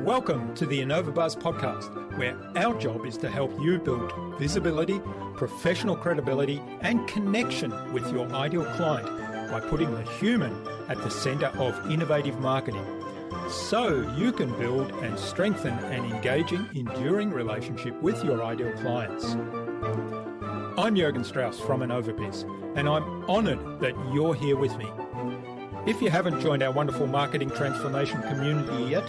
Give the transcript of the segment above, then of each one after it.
Welcome to the InnovaBuzz podcast, where our job is to help you build visibility, professional credibility, and connection with your ideal client by putting the human at the center of innovative marketing, so you can build and strengthen an engaging, enduring relationship with your ideal clients. I'm Jürgen Strauss from InnovaBuzz, and I'm honored that you're here with me. If you haven't joined our wonderful marketing transformation community yet,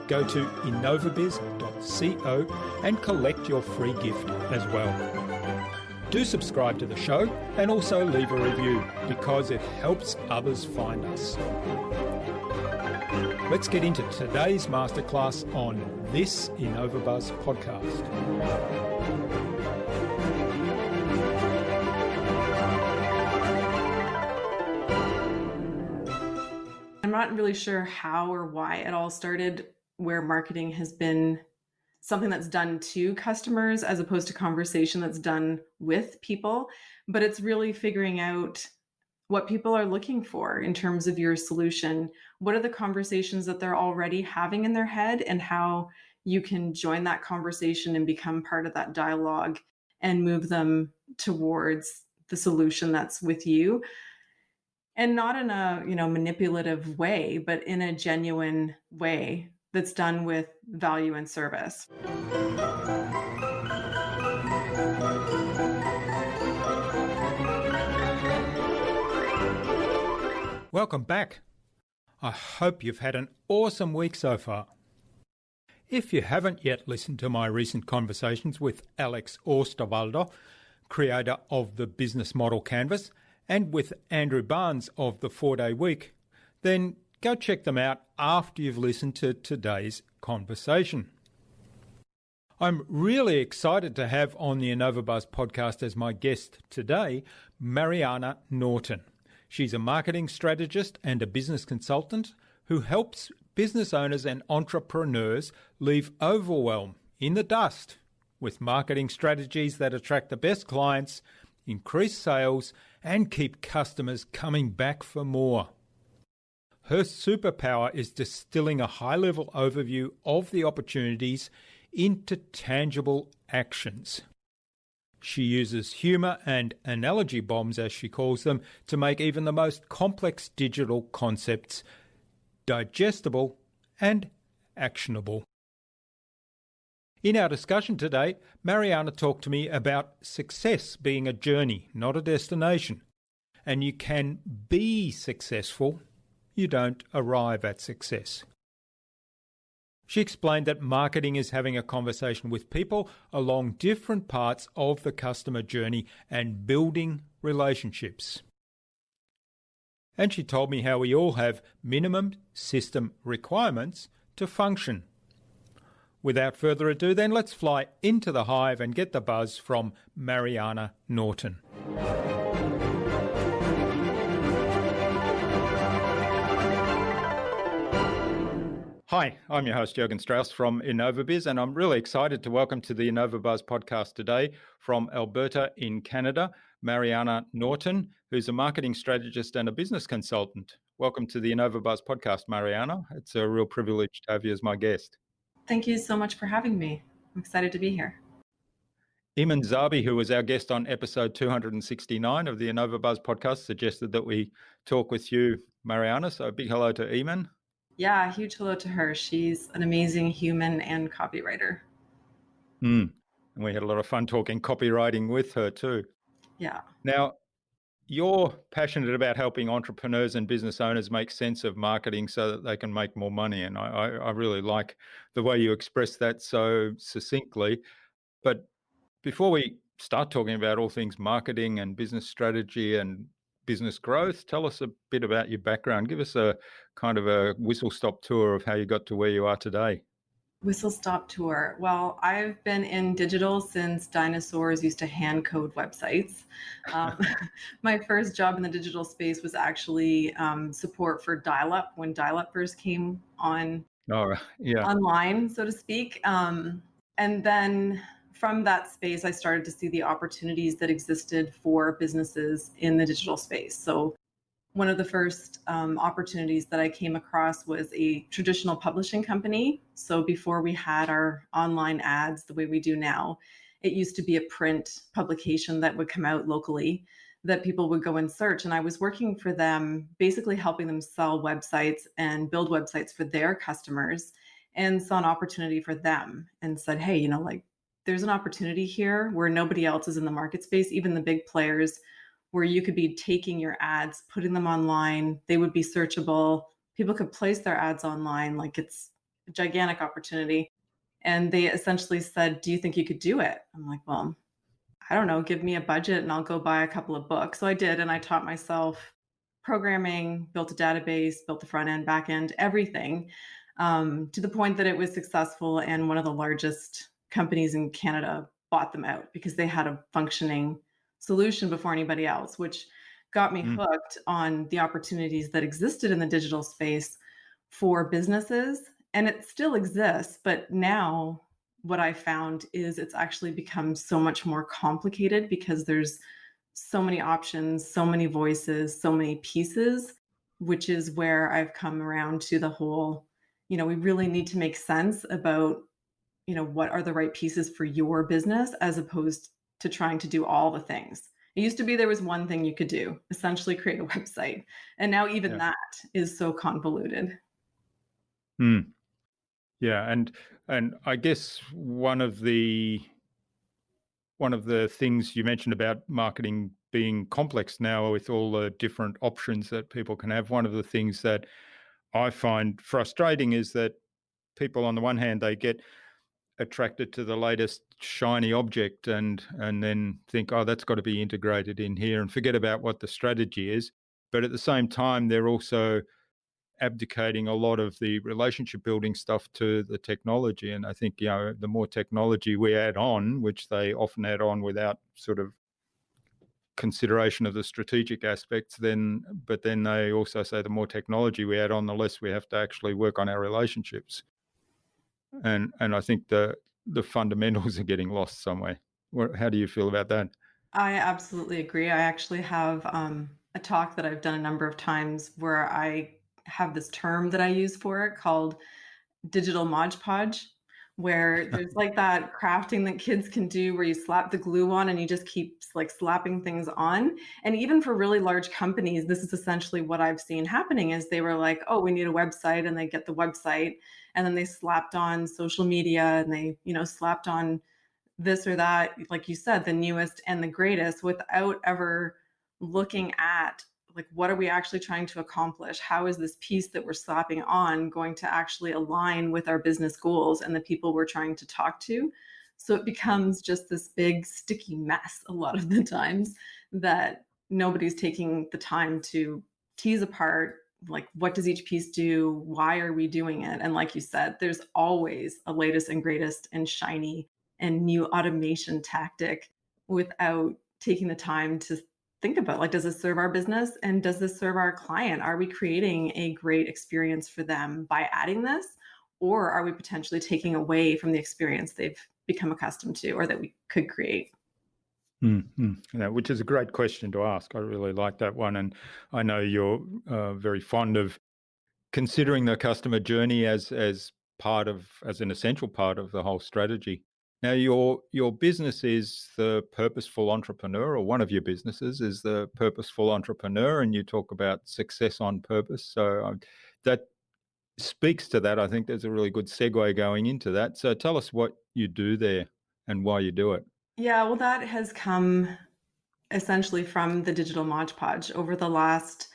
go to innovabiz.co and collect your free gift as well. Do subscribe to the show and also leave a review because it helps others find us. Let's get into today's masterclass on this InnovaBuzz podcast. I'm not really sure how or why it all started, where marketing has been something that's done to customers as opposed to conversation that's done with people. But it's really figuring out what people are looking for in terms of your solution. What are the conversations that they're already having in their head, and how you can join that conversation and become part of that dialogue and move them towards the solution that's with you. And not in a, manipulative way, but in a genuine way that's done with value and service. Welcome back. I hope you've had an awesome week so far. If you haven't yet listened to my recent conversations with Alex Osterwalder, creator of the Business Model Canvas, and with Andrew Barnes of the 4-Day Week, then go check them out after you've listened to today's conversation. I'm really excited to have on the InnovaBuzz podcast as my guest today, Mariana Norton. She's a marketing strategist and a business consultant who helps business owners and entrepreneurs leave overwhelm in the dust with marketing strategies that attract the best clients, increase sales, and keep customers coming back for more. Her superpower is distilling a high-level overview of the opportunities into tangible actions. She uses humor and analogy bombs, as she calls them, to make even the most complex digital concepts digestible and actionable. In our discussion today, Mariana talked to me about success being a journey, not a destination. And you can be successful. You don't arrive at success. She explained that marketing is having a conversation with people along different parts of the customer journey and building relationships. And she told me how we all have minimum system requirements to function. Without further ado, then let's fly into the hive and get the buzz from Mariana Norton. Hi, I'm your host, Jürgen Strauss from InnovaBuzz, and I'm really excited to welcome to the InnovaBuzz podcast today from Alberta in Canada, Mariana Norton, who's a marketing strategist and a business consultant. Welcome to the InnovaBuzz podcast, Mariana. It's a real privilege to have you as my guest. Thank you so much for having me. I'm excited to be here. Iman Zabi, who was our guest on episode 269 of the InnovaBuzz podcast, suggested that we talk with you, Mariana. So a big hello to Iman. Yeah, a huge hello to her. She's an amazing human and copywriter. And we had a lot of fun talking copywriting with her too. Yeah. Now, you're passionate about helping entrepreneurs and business owners make sense of marketing so that they can make more money. And I really like the way you express that so succinctly. But before we start talking about all things marketing and business strategy and business growth, tell us a bit about your background. Give us a kind of a whistle-stop tour of how you got to where you are today. Whistle-stop tour. Well, I've been in digital since dinosaurs used to hand code websites. My first job in the digital space was actually support for dial-up when dial-up first came on Oh, yeah. online, so to speak. And then from that space, I started to see the opportunities that existed for businesses in the digital space. So one of the first opportunities that I came across was a traditional publishing company. So before we had our online ads the way we do now, it used to be a print publication that would come out locally that people would go and search. And I was working for them, basically helping them sell websites and build websites for their customers, and saw an opportunity for them and said, hey, like there's an opportunity here where nobody else is in the market space, even the big players, where you could be taking your ads, putting them online, they would be searchable, people could place their ads online. Like, it's a gigantic opportunity. And they essentially said, do you think you could do it? I'm like, well, I don't know, give me a budget and I'll go buy a couple of books. So I did, and I taught myself programming, built a database, built the front end, back end, everything, to the point that it was successful. And one of the largest companies in Canada bought them out because they had a functioning solution before anybody else, which got me Mm. hooked on the opportunities that existed in the digital space for businesses. And it still exists, but now what I found is it's actually become so much more complicated because there's so many options, so many voices, so many pieces, which is where I've come around to the whole, we really need to make sense about, what are the right pieces for your business as opposed to trying to do all the things. It used to be there was one thing you could do, essentially create a website. And now even Yeah. that is so convoluted. Mm. Yeah, and I guess one of the things you mentioned about marketing being complex now with all the different options that people can have, one of the things that I find frustrating is that people, on the one hand, they get attracted to the latest shiny object and then think, oh, that's got to be integrated in here, and forget about what the strategy is. But at the same time, they're also abdicating a lot of the relationship building stuff to the technology. And I think, the more technology we add on, which they often add on without sort of consideration of the strategic aspects, but then they also say the more technology we add on, the less we have to actually work on our relationships. And I think the fundamentals are getting lost somewhere. How do you feel about that? I absolutely agree. I actually have a talk that I've done a number of times where I have this term that I use for it called digital Mod Podge, where there's like that crafting that kids can do where you slap the glue on and you just keep like slapping things on. And even for really large companies, this is essentially what I've seen happening is they were like, oh, we need a website, and they get the website, and then they slapped on social media, and they, slapped on this or that, like you said, the newest and the greatest, without ever looking at, like, what are we actually trying to accomplish? How is this piece that we're slapping on going to actually align with our business goals and the people we're trying to talk to? So it becomes just this big sticky mess a lot of the times that nobody's taking the time to tease apart, like, what does each piece do? Why are we doing it? And like you said, there's always a latest and greatest and shiny and new automation tactic without taking the time to think about, like, does this serve our business and does this serve our client? Are we creating a great experience for them by adding this, or are we potentially taking away from the experience they've become accustomed to or that we could create? Yeah, which is a great question to ask. I really like that one, and I know you're very fond of considering the customer journey as an essential part of the whole strategy. Now, your business is the Purposeful Entrepreneur, or one of your businesses is the Purposeful Entrepreneur, and you talk about success on purpose. So that speaks to that. I think there's a really good segue going into that. So tell us what you do there and why you do it. Yeah, well, that has come essentially from the digital Mod Podge over the last,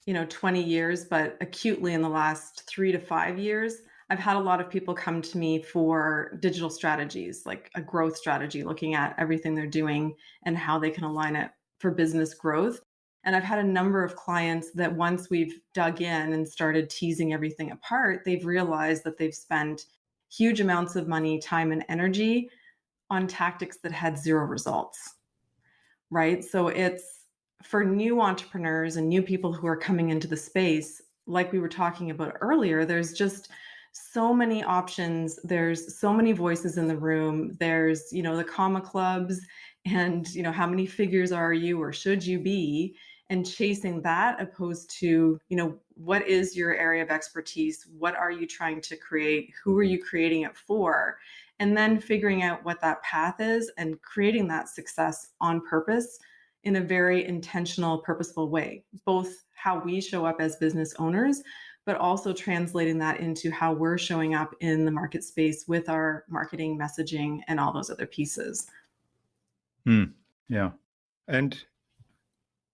20 years, but acutely in the last 3 to 5 years. I've had a lot of people come to me for digital strategies, like a growth strategy, looking at everything they're doing and how they can align it for business growth. And I've had a number of clients that once we've dug in and started teasing everything apart, they've realized that they've spent huge amounts of money, time, and energy on tactics that had zero results, right? So it's for new entrepreneurs and new people who are coming into the space, like we were talking about earlier, there's just so many options. There's so many voices in the room. There's, the comma clubs and, how many figures are you or should you be? And chasing that opposed to, what is your area of expertise? What are you trying to create? Who are you creating it for? And then figuring out what that path is and creating that success on purpose in a very intentional, purposeful way, both how we show up as business owners, but also translating that into how we're showing up in the market space with our marketing, messaging, and all those other pieces. Yeah. And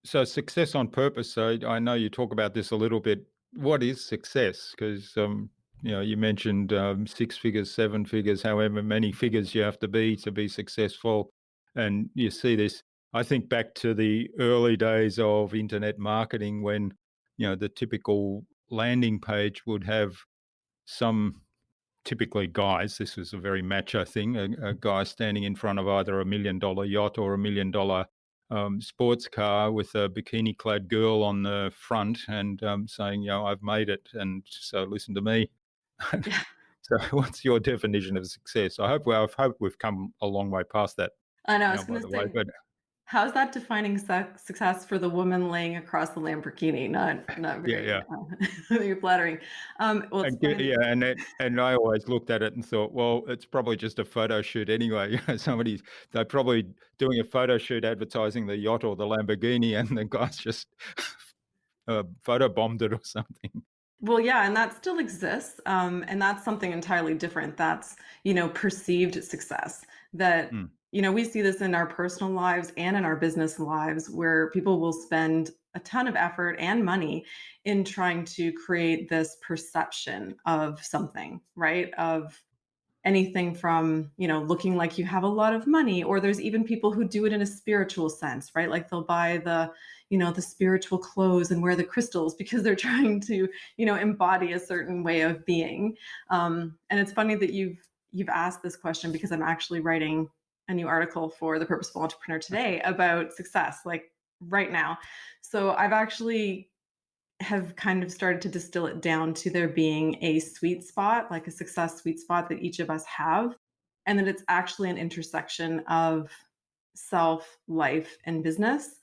so success on purpose. So I know you talk about this a little bit. What is success? Because you mentioned 6 figures, 7 figures, however many figures you have to be successful, and you see this. I think back to the early days of internet marketing when the typical landing page would have some, typically guys. This was a very macho thing. A guy standing in front of either $1 million yacht or $1 million sports car with a bikini-clad girl on the front and saying, I've made it, and so listen to me. Yeah. So, what's your definition of success? I hope we've come a long way past that I know. I now, was by going to the way. say, But how's that defining success for the woman laying across the Lamborghini? Not yeah, very yeah. very flattering. Well, it's funny that And I always looked at it and thought, well, it's probably just a photo shoot anyway. They're probably doing a photo shoot advertising the yacht or the Lamborghini, and the guy's just photo bombed it or something. Well, yeah, and that still exists. And that's something entirely different. That's, perceived success. That, Mm, we see this in our personal lives and in our business lives where people will spend a ton of effort and money in trying to create this perception of something, right? Of anything from, looking like you have a lot of money, or there's even people who do it in a spiritual sense, right? Like they'll buy the spiritual clothes and wear the crystals because they're trying to, embody a certain way of being. And it's funny that you've asked this question because I'm actually writing a new article for the Purposeful Entrepreneur today about success, like right now. So I've actually have kind of started to distill it down to there being a sweet spot, like a success sweet spot that each of us have, and that it's actually an intersection of self, life, and business.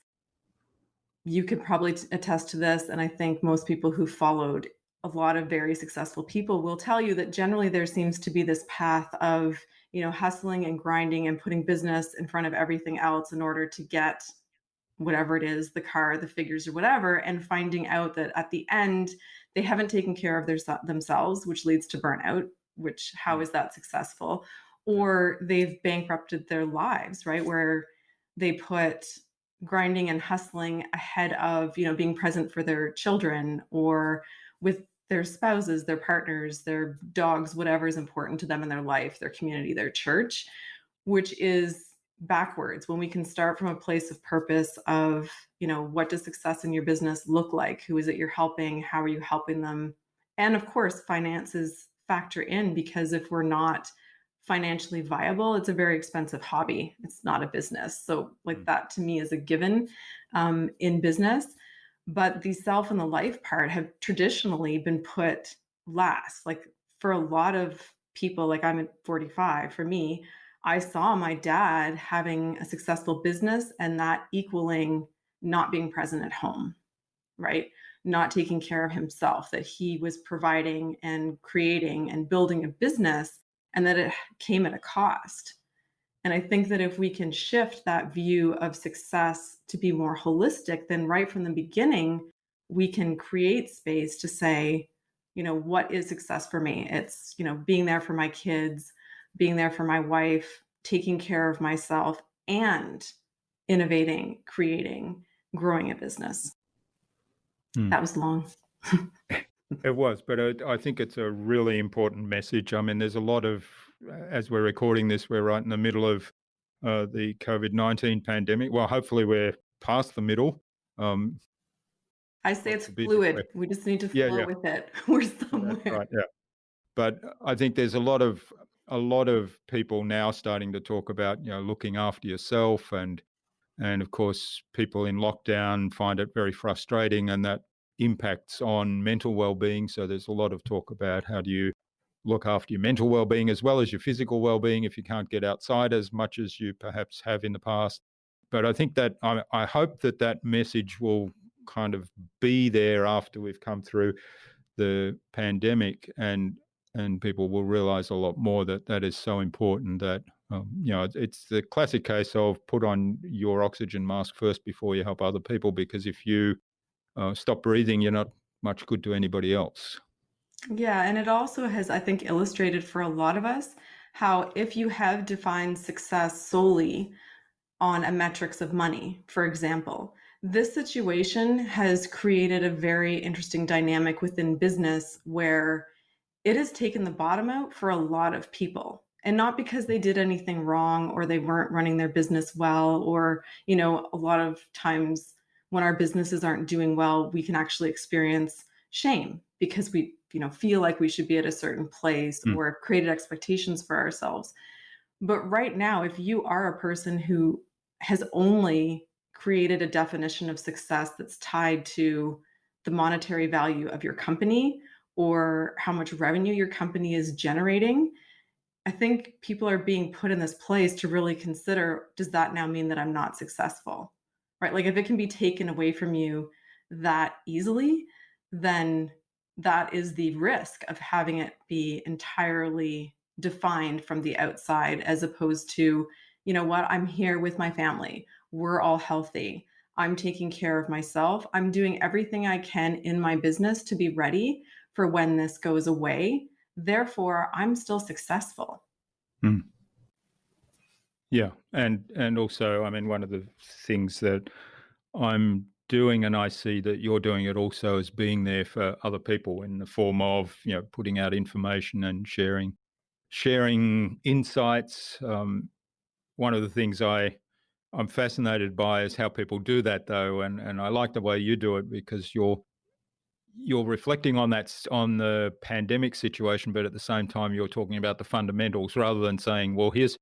You could probably attest to this, and I think most people who followed a lot of very successful people will tell you that generally there seems to be this path of, hustling and grinding and putting business in front of everything else in order to get whatever it is, the car, the figures, or whatever, and finding out that at the end they haven't taken care of themselves, which leads to burnout. Which, how mm, is that successful? Or they've bankrupted their lives, right? Where they put grinding and hustling ahead of, being present for their children or with their spouses, their partners, their dogs, whatever is important to them in their life, their community, their church, which is backwards when we can start from a place of purpose of, what does success in your business look like? Who is it you're helping? How are you helping them? And of course, finances factor in because if we're not financially viable, it's a very expensive hobby. It's not a business. So, like mm, that to me is a given in business. But the self and the life part have traditionally been put last. Like for a lot of people, like I'm at 45, for me, I saw my dad having a successful business and that equaling not being present at home, right? Not taking care of himself, that he was providing and creating and building a business and that it came at a cost. And I think that if we can shift that view of success to be more holistic, then right from the beginning, we can create space to say, what is success for me? It's, being there for my kids, being there for my wife, taking care of myself, and innovating, creating, growing a business. mm. That was long. It was, but I think it's a really important message. I mean, there's a lot of, as we're recording this, we're right in the middle of the COVID-19 pandemic. Well, hopefully we're past the middle. Um, I say God it's forbid if we're, fluid. We just need to yeah, flow yeah, with it. We're that's somewhere. right, yeah. But I think there's a lot of people now starting to talk about looking after yourself, and of course people in lockdown find it very frustrating, and that impacts on mental well-being. So there's a lot of talk about how do you look after your mental well-being as well as your physical well-being if you can't get outside as much as you perhaps have in the past. But I think that I hope that that message will kind of be there after we've come through the pandemic, and people will realize a lot more that that is so important. That it's the classic case of put on your oxygen mask first before you help other people, because if you stop breathing, you're not much good to anybody else. Yeah, and it also has, I think, illustrated for a lot of us how if you have defined success solely on a metrics of money, for example, this situation has created a very interesting dynamic within business where it has taken the bottom out for a lot of people. And not because they did anything wrong or they weren't running their business well, or, a lot of times when our businesses aren't doing well, we can actually experience shame because we, feel like we should be at a certain place Mm, or have created expectations for ourselves. But right now, if you are a person who has only created a definition of success that's tied to the monetary value of your company or how much revenue your company is generating, I think people are being put in this place to really consider, does that now mean that I'm not successful? Right? Like if it can be taken away from you that easily, then that is the risk of having it be entirely defined from the outside, as opposed to, what, I'm here with my family. We're all healthy. I'm taking care of myself. I'm doing everything I can in my business to be ready for when this goes away. Therefore, I'm still successful. mm. Yeah, and also, I mean, one of the things that I'm doing, and I see that you're doing it also, is being there for other people in the form of putting out information and sharing insights. One of the things I'm fascinated by is how people do that, though, and I like the way you do it because you're reflecting on on the pandemic situation, but at the same time you're talking about the fundamentals rather than saying, well, here's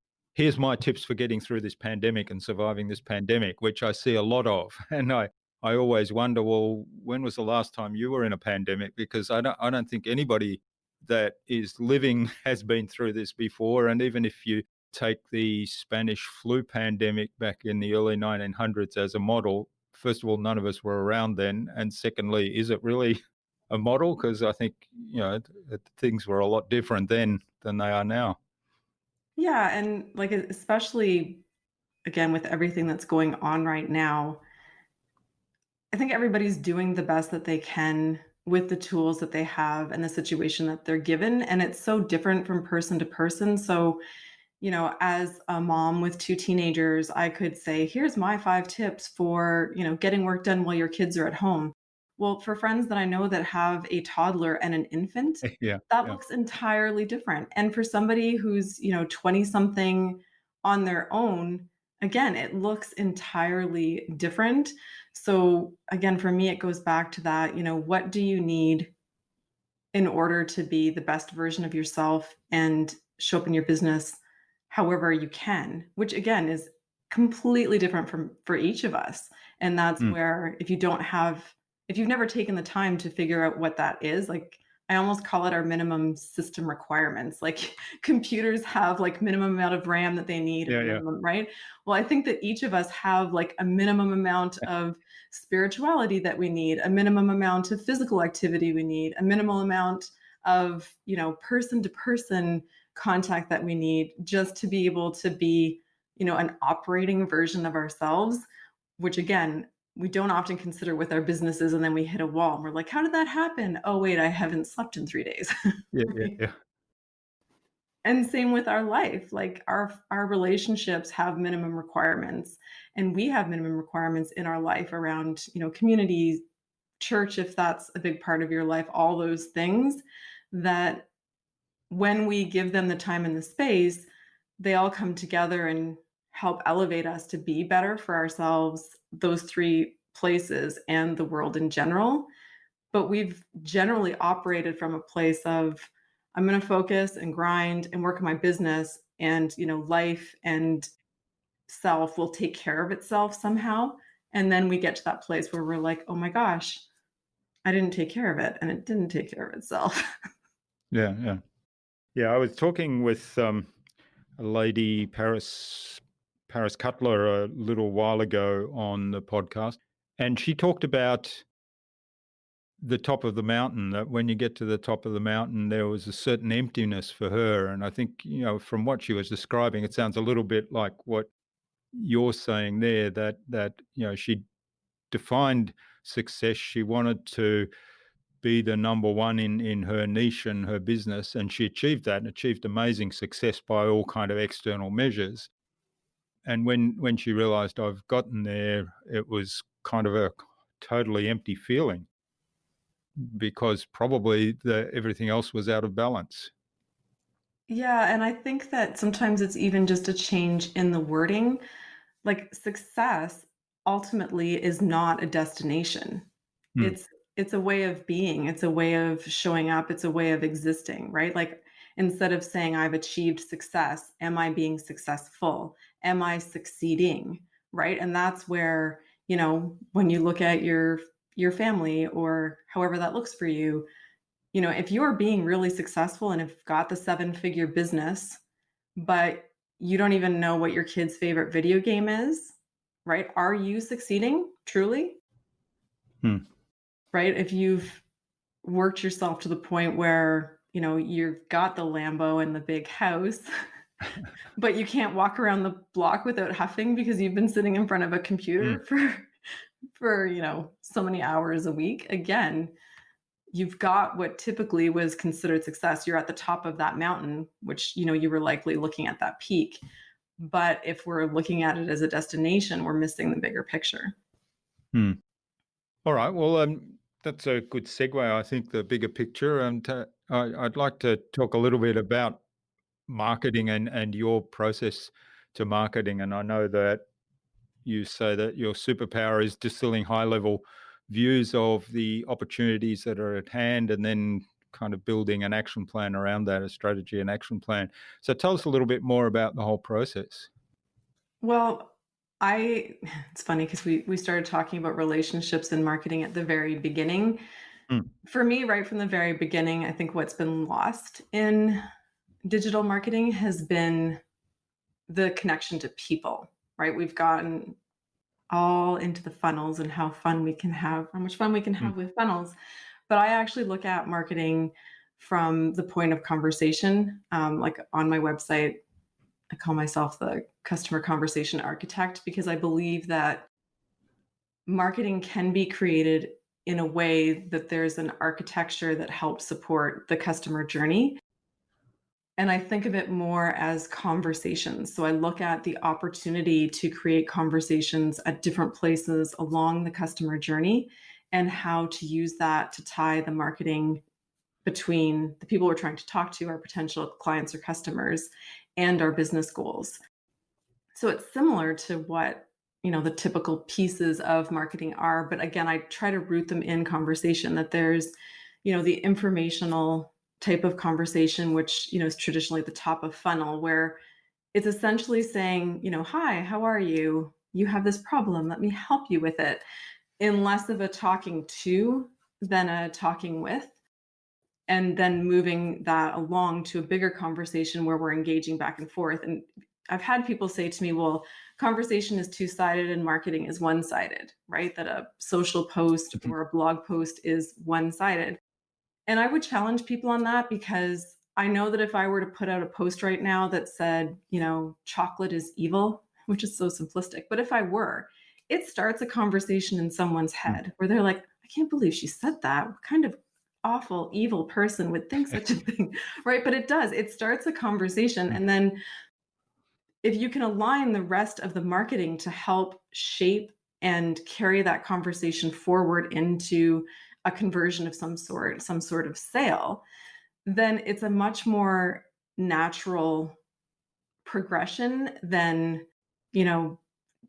my tips for getting through this pandemic and surviving this pandemic, which I see a lot of. And I always wonder, well, when was the last time you were in a pandemic? Because I don't think anybody that is living has been through this before. And even if you take the Spanish flu pandemic back in the early 1900s as a model, first of all, none of us were around then, and secondly, is it really a model? Because I think things were a lot different then than they are now. Yeah, and like especially again with everything that's going on right now, I think everybody's doing the best that they can with the tools that they have and the situation that they're given, and it's so different from person to person. So, as a mom with two teenagers, I could say, here's my 5 tips for, getting work done while your kids are at home. Well, for friends that I know that have a toddler and an infant, Yeah, that yeah. looks entirely different. And for somebody who's, 20 something on their own, again, it looks entirely different. So, again, for me, it goes back to that, what do you need in order to be the best version of yourself and show up in your business however you can, which again is completely different from for each of us. And that's Mm. where if you've never taken the time to figure out what that is, like I almost call it our minimum system requirements. Like computers have like minimum amount of RAM that they need and Yeah, yeah. minimum, right? Well, I think that each of us have like a minimum amount of spirituality that we need, a minimum amount of physical activity we need, a minimal amount of, person to person contact that we need just to be able to be, an operating version of ourselves, which again, we don't often consider with our businesses. And then we hit a wall and we're like, how did that happen? Oh, wait, I haven't slept in 3 days. Yeah, yeah, Right? yeah. And same with our life. Like our relationships have minimum requirements, and we have minimum requirements in our life around, community, church, if that's a big part of your life, all those things that when we give them the time and the space, they all come together and help elevate us to be better for ourselves, those three places and the world in general. But we've generally operated from a place of, I'm going to focus and grind and work on my business, and, life and self will take care of itself somehow. And then we get to that place where we're like, oh my gosh, I didn't take care of it and it didn't take care of itself. Yeah, yeah. Yeah, I was talking with a lady, Paris Cutler, a little while ago on the podcast, and she talked about the top of the mountain. That when you get to the top of the mountain, there was a certain emptiness for her, and I think from what she was describing, it sounds a little bit like what you're saying there. That she defined success. She wanted to be the number one in her niche and her business, and she achieved that and achieved amazing success by all kind of external measures. And when she realized I've gotten there, it was kind of a totally empty feeling because probably everything else was out of balance. Yeah, and I think that sometimes it's even just a change in the wording. Like success ultimately is not a destination. Hmm. It's a way of being, it's a way of showing up, it's a way of existing, right? Like instead of saying I've achieved success, am I being successful? Am I succeeding? Right? And that's where, when you look at your family or however that looks for you, if you're being really successful and have got the seven-figure business, but you don't even know what your kid's favorite video game is, right? Are you succeeding truly? Hmm. Right? If you've worked yourself to the point where, you've got the Lambo and the big house, but you can't walk around the block without huffing because you've been sitting in front of a Hmm. computer for, so many hours a week. Again, you've got what typically was considered success. You're at the top of that mountain, which, you were likely looking at that peak. But if we're looking at it as a destination, we're missing the bigger picture. Hmm. All right. Well, that's a good segue. I think the bigger picture, and I'd like to talk a little bit about marketing and your process to marketing. And I know that you say that your superpower is distilling high level views of the opportunities that are at hand and then kind of building an action plan around that, a strategy and action plan. So tell us a little bit more about the whole process. Well, I it's funny because we started talking about relationships and marketing at the very beginning. Mm, For me, right from the very beginning, I think what's been lost in digital marketing has been the connection to people, right? We've gotten all into the funnels and how much fun we can mm, have with funnels. But I actually look at marketing from the point of conversation. Like on my website, I call myself the customer conversation architect because I believe that marketing can be created in a way that there's an architecture that helps support the customer journey. And I think of it more as conversations. So I look at the opportunity to create conversations at different places along the customer journey and how to use that to tie the marketing between the people we're trying to talk to, our potential clients or customers, and our business goals. So it's similar to what, the typical pieces of marketing are, but again, I try to root them in conversation that there's, the informational type of conversation which, is traditionally the top of funnel where it's essentially saying, hi, how are you? You have this problem, let me help you with it, in less of a talking to than a talking with, and then moving that along to a bigger conversation where we're engaging back and forth. And I've had people say to me, well, conversation is two-sided and marketing is one-sided, right? That a social post mhm, or a blog post is one-sided. And I would challenge people on that because I know that if I were to put out a post right now that said, chocolate is evil, which is so simplistic, but if I were, it starts a conversation in someone's mm. head where they're like, I can't believe she said that. What kind of awful, evil person would think such a thing? Right. But it does, it starts a conversation. Mm, And then if you can align the rest of the marketing to help shape and carry that conversation forward into a conversion of some sort of sale, then it's a much more natural progression than, you know,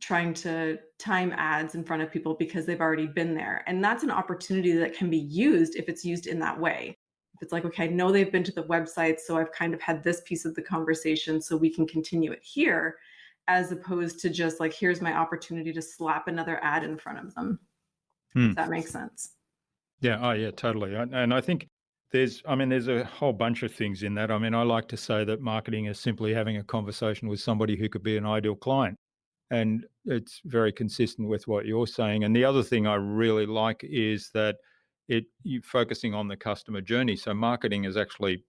trying to time ads in front of people because they've already been there. And that's an opportunity that can be used if it's used in that way. If it's like, okay, I know they've been to the website, so I've kind of had this piece of the conversation, so we can continue it here, as opposed to just like, here's my opportunity to slap another ad in front of them, if mm. that makes sense. Yeah. Oh, yeah. Totally. And I think there's a whole bunch of things in that. I mean, I like to say that marketing is simply having a conversation with somebody who could be an ideal client. And it's very consistent with what you're saying. And the other thing I really like is that you focusing on the customer journey. So marketing is actually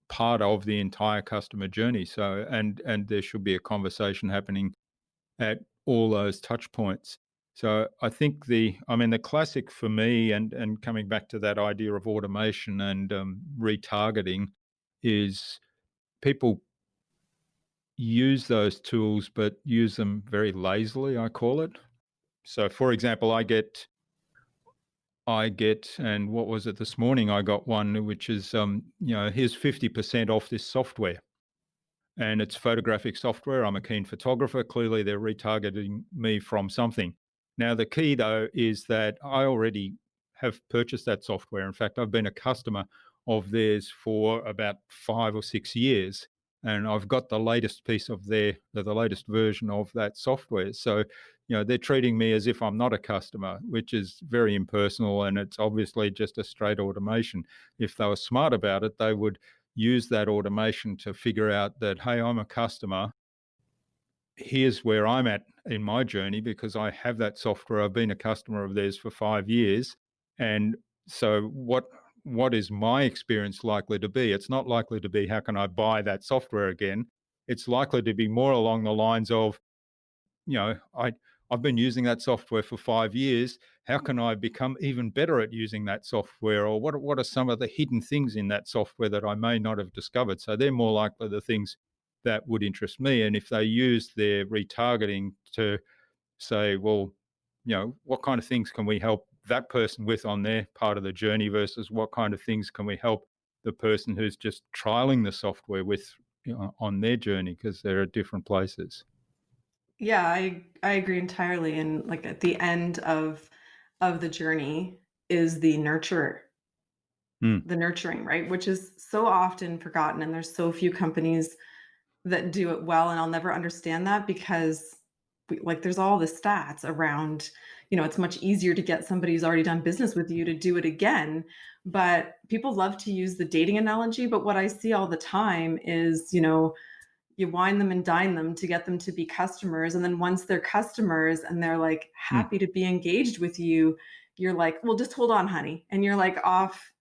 part of the entire customer journey. So and there should be a conversation happening at all those touch points. So I think the classic for me, and coming back to that idea of automation and retargeting, is people use those tools, but use them very lazily, I call it. So, for example, and what was it this morning? I got one which is, here's 50% off this software, and it's photographic software. I'm a keen photographer. Clearly, they're retargeting me from something. Now, the key though is that I already have purchased that software. In fact, I've been a customer of theirs for about 5 or 6 years, and I've got the latest piece of the latest version of that software. So, they're treating me as if I'm not a customer, which is very impersonal, and it's obviously just a straight automation. If they were smart about it, they would use that automation to figure out that, hey, I'm a customer. Here's where I'm at in my journey because I have that software. I've been a customer of theirs for 5 years. And so what is my experience likely to be? It's not likely to be, how can I buy that software again? It's likely to be more along the lines of, you know, I've been using that software for 5 years. How can I become even better at using that software? Or what are some of the hidden things in that software that I may not have discovered? So they're more likely the things that would interest me. And if they use their retargeting to say, well, what kind of things can we help that person with on their part of the journey versus what kind of things can we help the person who's just trialing the software with, on their journey, because they're at different places. Yeah, I agree entirely. And like at the end of the journey is Mm, the nurturing, right? Which is so often forgotten, and there's so few companies that do it well, and I'll never understand that because there's all the stats around, it's much easier to get somebody who's already done business with you to do it again. But people love to use the dating analogy, but what I see all the time is, you wine them and dine them to get them to be customers. And then once they're customers and they're like mm. happy to be engaged with you, you're like, well, just hold on, honey. And you're like off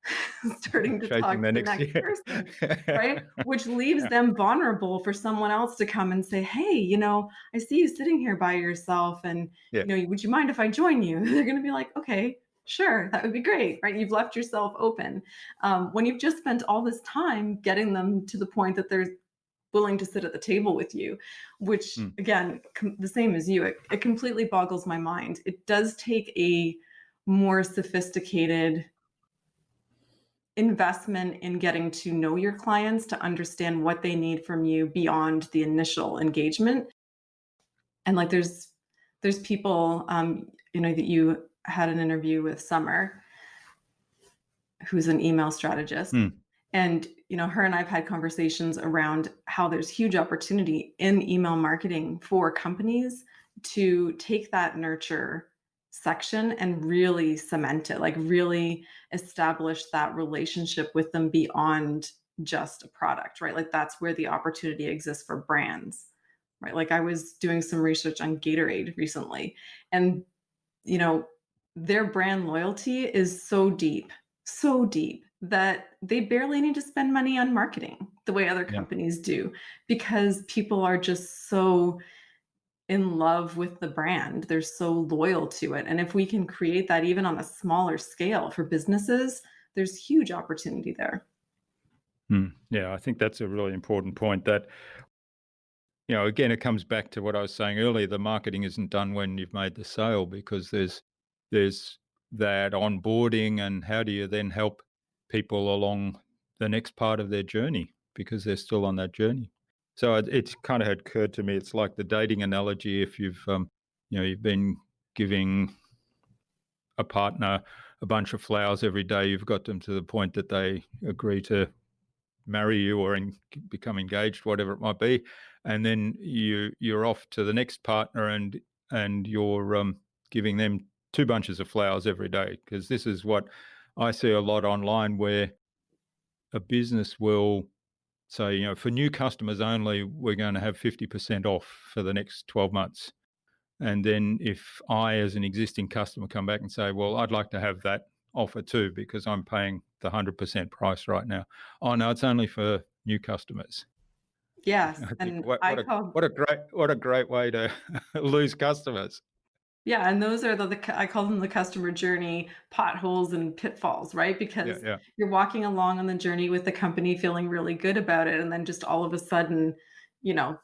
starting to Chasing talk to the the next next year. person, right? Which leaves Yeah, them vulnerable for someone else to come and say, hey, I see you sitting here by yourself. And, yeah. would you mind if I join you? They're going to be like, okay, sure, that would be great, right? You've left yourself open. When you've just spent all this time getting them to the point that they're willing to sit at the table with you, which Mm, again, the same as you, it completely boggles my mind. It does take a more sophisticated investment in getting to know your clients to understand what they need from you beyond the initial engagement. And like there's people, that you had an interview with Summer, who's an email strategist. mm, And, her and I've had conversations around how there's huge opportunity in email marketing for companies to take that nurture section and really cement it, like really establish that relationship with them beyond just a product, right? Like that's where the opportunity exists for brands, right? Like I was doing some research on Gatorade recently, and you know, their brand loyalty is so deep that they barely need to spend money on marketing the way other yeah. companies do because people are just so in love with the brand. They're so loyal to it. And if we can create that even on a smaller scale for businesses, there's huge opportunity there. Yeah, I think that's a really important point that, again, it comes back to what I was saying earlier. The marketing isn't done when you've made the sale because there's that onboarding, and how do you then help people along the next part of their journey because they're still on that journey. So it's kind of had occurred to me. It's like the dating analogy. If you've been giving a partner a bunch of flowers every day, you've got them to the point that they agree to marry you or become engaged, whatever it might be, and then you're off to the next partner, and you're giving them two bunches of flowers every day, because this is what I see a lot online where a business will say, for new customers only, we're going to have 50% off for the next 12 months. And then if I, as an existing customer, come back and say, well, I'd like to have that offer too because I'm paying the 100% price right now. Oh no, it's only for new customers. Yes, I think and what I what a call what a great way to lose customers. yeah, and those are I call them the customer journey potholes and pitfalls, right? Yeah, Because yeah. you're walking along on the journey with the company feeling really good about it, and then just all of a sudden,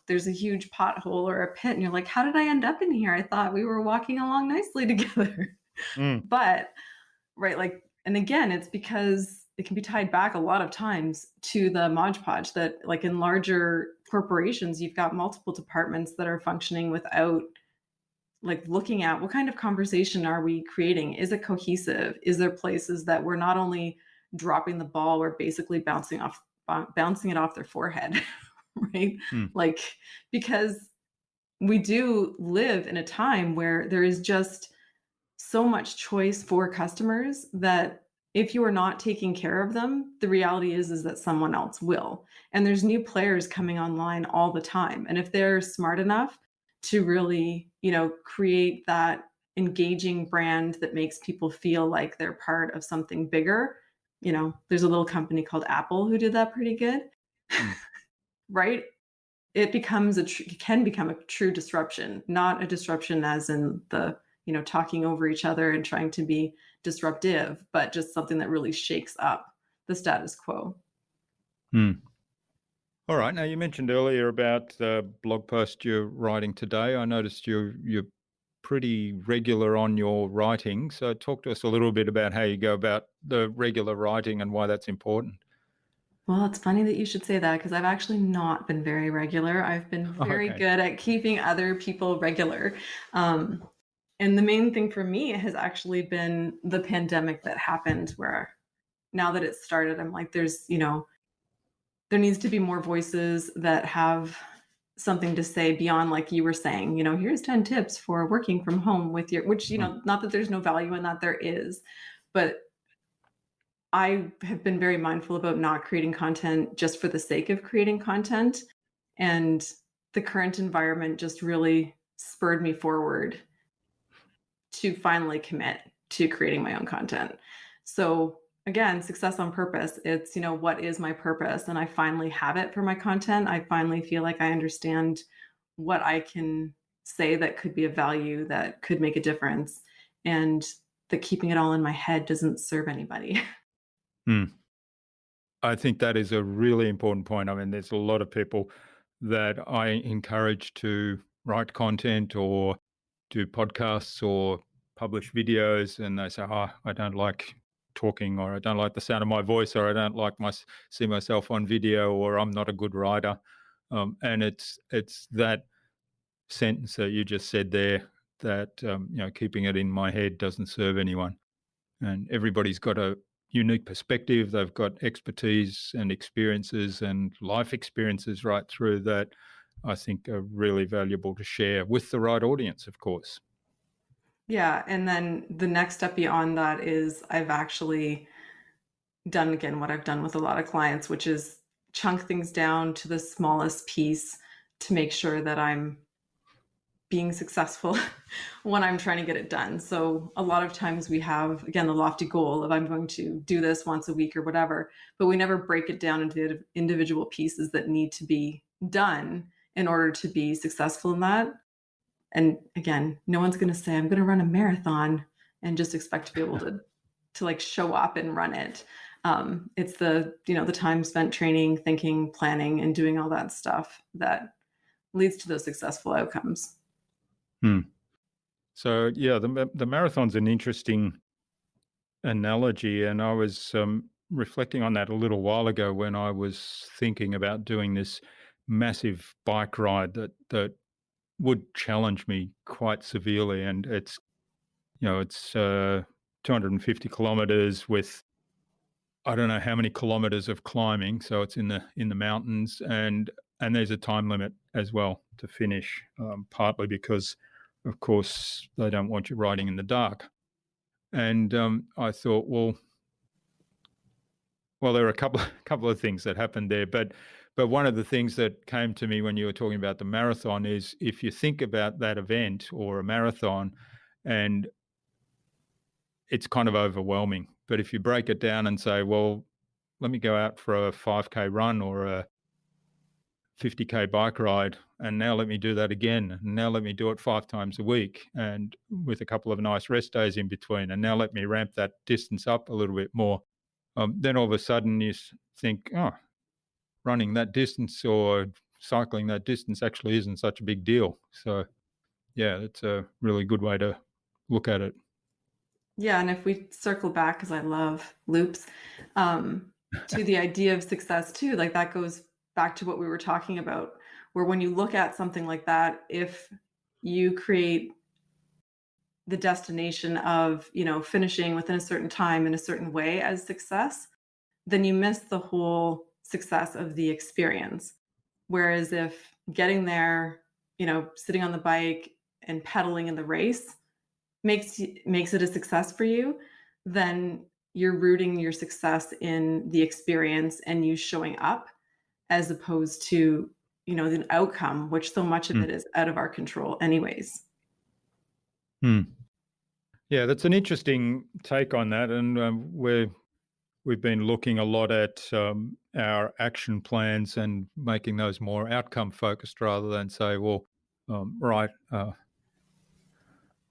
there's a huge pothole or a pit, and you're like, "How did I end up in here? I thought we were walking along nicely together." Mm, But right, like, and again, it's because it can be tied back a lot of times to the Mod Podge that, like, in larger corporations, you've got multiple departments that are functioning without, like, looking at what kind of conversation are we creating? Is it cohesive? Is there places that we're not only dropping the ball, we're basically bouncing it off their forehead, right? mm, Like, because we do live in a time where there is just so much choice for customers that if you are not taking care of them, the reality is that someone else will. And there's new players coming online all the time. And if they're smart enough to really, create that engaging brand that makes people feel like they're part of something bigger, there's a little company called Apple who did that pretty good, mm. right? It can become a true disruption, not a disruption as in the, talking over each other and trying to be disruptive, but just something that really shakes up the status quo. Mm. All right. Now, you mentioned earlier about the blog post you're writing today. I noticed you're pretty regular on your writing. So talk to us a little bit about how you go about the regular writing and why that's important. Well, it's funny that you should say that because I've actually not been very regular. I've been very Okay. good at keeping other people regular. Um, and the main thing for me has actually been the pandemic that happened, where now that it's started, I'm like, there needs to be more voices that have something to say beyond, like you were saying, here's 10 tips for working from home with which, Mm, not that there's no value in that, there is, but I have been very mindful about not creating content just for the sake of creating content. And the current environment just really spurred me forward to finally commit to creating my own content. So again, success on purpose. It's, what is my purpose? And I finally have it for my content. I finally feel like I understand what I can say that could be of value, that could make a difference, and that keeping it all in my head doesn't serve anybody. mm. I think that is a really important point. I mean, there's a lot of people that I encourage to write content or do podcasts or publish videos, and they say, "Oh, I don't like talking, or I don't like the sound of my voice, or I don't like see myself on video, or I'm not a good writer." And it's that sentence that you just said there that keeping it in my head doesn't serve anyone, and everybody's got a unique perspective. They've got expertise and experiences and life experiences right through that I think are really valuable to share with the right audience, of course. Yeah. And then the next step beyond that is I've actually done again what I've done with a lot of clients, which is chunk things down to the smallest piece to make sure that I'm being successful when I'm trying to get it done. So a lot of times we have, again, the lofty goal of I'm going to do this once a week or whatever, but we never break it down into the individual pieces that need to be done in order to be successful in that. And again, no one's going to say I'm going to run a marathon and just expect to be able to like show up and run it. It's the time spent training, thinking, planning, and doing all that stuff that leads to those successful outcomes. Hmm. So yeah, the marathon's an interesting analogy, and I was reflecting on that a little while ago when I was thinking about doing this massive bike ride that would challenge me quite severely, and it's 250 kilometers with I don't know how many kilometers of climbing, so it's in the mountains, and there's a time limit as well to finish, partly because, of course, they don't want you riding in the dark. And I thought, well, Well, there are a couple of things that happened there, but one of the things that came to me when you were talking about the marathon is if you think about that event or a marathon, and it's kind of overwhelming. But if you break it down and say, well, let me go out for a 5K run or a 50K bike ride, and now let me do that again. And now let me do it 5 times a week and with a couple of nice rest days in between. And now let me ramp that distance up a little bit more. Then all of a sudden you think, oh, running that distance or cycling that distance actually isn't such a big deal. So, yeah, it's a really good way to look at it. Yeah, and if we circle back, because I love loops, to the idea of success too, like that goes back to what we were talking about, where when you look at something like that, if you create the destination of, finishing within a certain time in a certain way as success, then you miss the whole success of the experience. Whereas if getting there, sitting on the bike and pedaling in the race makes it a success for you, then you're rooting your success in the experience and you showing up as opposed to, the outcome, which so much of Mm. it is out of our control anyways. Mm. Yeah, that's an interesting take on that. And we've been looking a lot at our action plans and making those more outcome focused rather than say, well, right,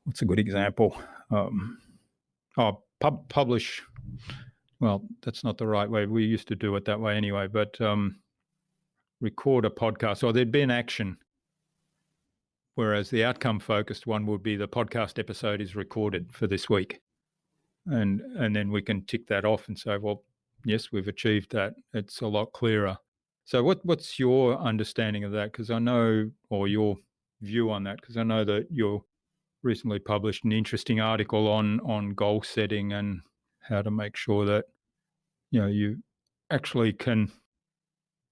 what's a good example? Publish. Well, that's not the right way. We used to do it that way anyway, but record a podcast, or there'd be an action, whereas the outcome focused one would be the podcast episode is recorded for this week. And then we can tick that off and say, well, yes, we've achieved that. It's a lot clearer. So what's your understanding of that? Because I know, or your view on that, because I know that you recently published an interesting article on goal setting and how to make sure that you actually can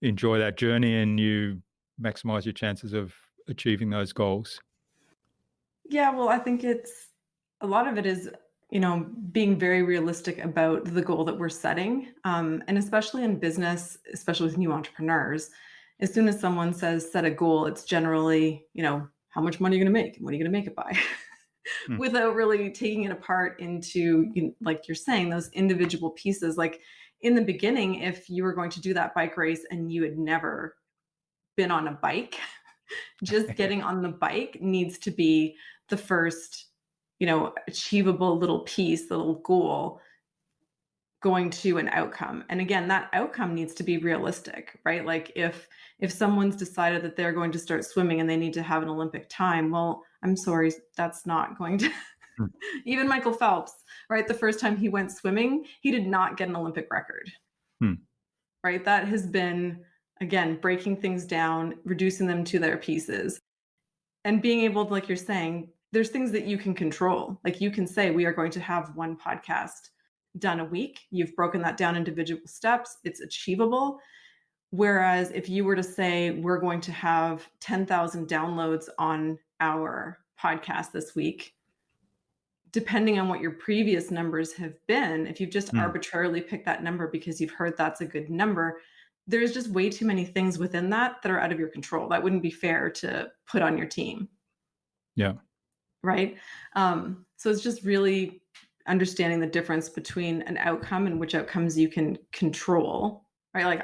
enjoy that journey and you maximize your chances of achieving those goals. Yeah, well, I think it's a lot of it is, being very realistic about the goal that we're setting. And especially in business, especially with new entrepreneurs, as soon as someone says set a goal, it's generally, how much money are you going to make? What are you going to make it by? Without really taking it apart into, like you're saying, those individual pieces. Like in the beginning, if you were going to do that bike race and you had never been on a bike, just getting on the bike needs to be the first, achievable little piece, the little goal going to an outcome. And again, that outcome needs to be realistic, right? Like if someone's decided that they're going to start swimming and they need to have an Olympic time, well, I'm sorry, that's not going to even Michael Phelps, right? The first time he went swimming, he did not get an Olympic record. Right? That has been, again, breaking things down, reducing them to their pieces, and being able to, like you're saying, there's things that you can control. Like you can say, we are going to have one podcast done a week. You've broken that down individual steps. It's achievable. Whereas if you were to say, we're going to have 10,000 downloads on our podcast this week, depending on what your previous numbers have been, if you've just arbitrarily picked that number because you've heard that's a good number, there's just way too many things within that are out of your control. That wouldn't be fair to put on your team. Yeah. Right. So it's just really understanding the difference between an outcome and which outcomes you can control, right? Like,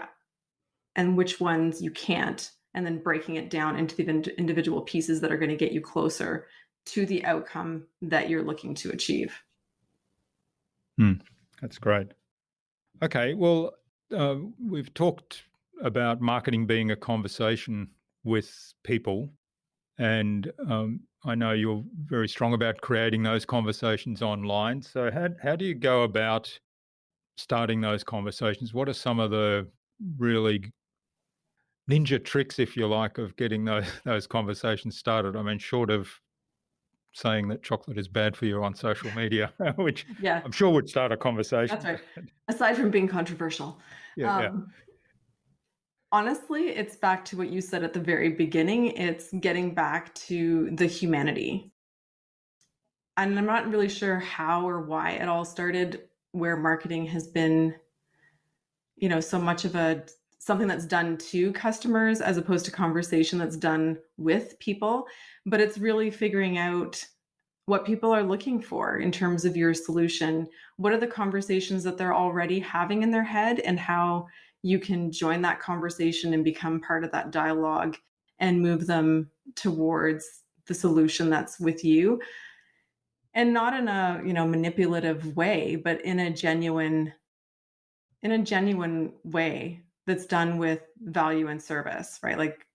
and which ones you can't, and then breaking it down into the individual pieces that are going to get you closer to the outcome that you're looking to achieve. That's great. Okay, well, we've talked about marketing being a conversation with people, and I know you're very strong about creating those conversations online. So how do you go about starting those conversations? What are some of the really ninja tricks, if you like, of getting those conversations started? I mean, short of saying that chocolate is bad for you on social media, which Yeah, I'm sure would start a conversation. that's right. Aside from being controversial. Yeah. Honestly, it's back to what you said at the very beginning. It's getting back to the humanity. And I'm not really sure how or why it all started, where marketing has been so much of a something that's done to customers as opposed to conversation that's done with people, but it's really figuring out what people are looking for in terms of your solution. What are the conversations that they're already having in their head, and how you can join that conversation and become part of that dialogue and move them towards the solution that's with you, and not in a, manipulative way, but in a genuine way that's done with value and service, right? Like,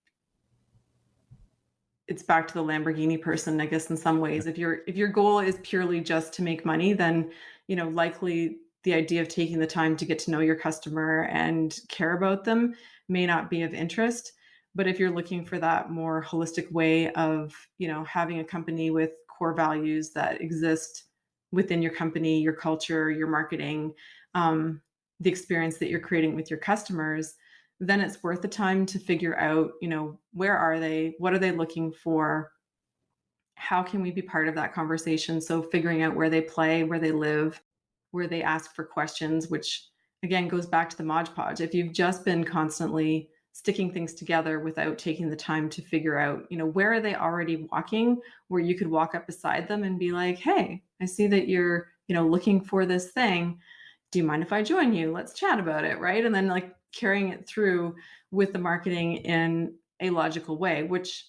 it's back to the Lamborghini person, I guess, in some ways. If your goal is purely just to make money, then, likely the idea of taking the time to get to know your customer and care about them may not be of interest. But if you're looking for that more holistic way of, having a company with core values that exist within your company, your culture, your marketing, the experience that you're creating with your customers, then it's worth the time to figure out, where are they? What are they looking for? How can we be part of that conversation? So figuring out where they play, where they live, where they ask for questions, which again goes back to the Mod Podge. If you've just been constantly sticking things together without taking the time to figure out, where are they already walking, where you could walk up beside them and be like, hey, I see that you're, looking for this thing. Do you mind if I join you? Let's chat about it, right? And then like carrying it through with the marketing in a logical way, which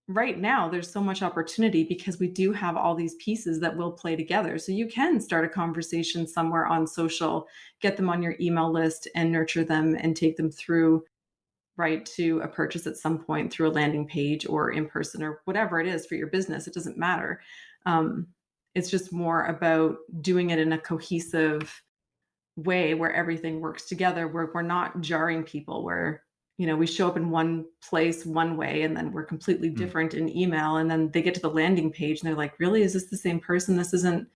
right now there's so much opportunity because we do have all these pieces that will play together. So you can start a conversation somewhere on social, get them on your email list and nurture them and take them through right to a purchase at some point through a landing page or in person or whatever it is for your business. It doesn't matter. Um, it's just more about doing it in a cohesive way where everything works together, where we're not jarring people, where, we show up in one place one way and then we're completely Mm. different in email, and then they get to the landing page and they're like, really, is this the same person? This isn't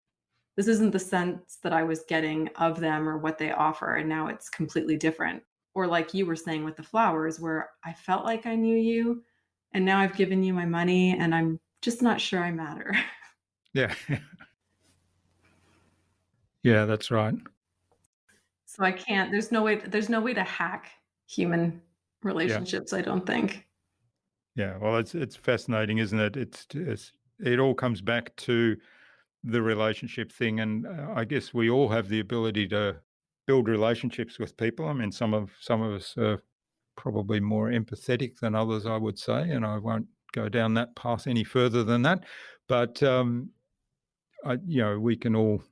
the sense that I was getting of them or what they offer, and now it's completely different. Or like you were saying with the flowers, where I felt like I knew you and now I've given you my money and I'm just not sure I matter. Yeah. Yeah, that's right. So I can't, there's no way to hack human Yeah. relationships, I don't think. Yeah. Well, it's fascinating, isn't it? It all comes back to the relationship thing, and I guess we all have the ability to build relationships with people. I mean, some of us are probably more empathetic than others, I would say, and I won't go down that path any further than that. But we can all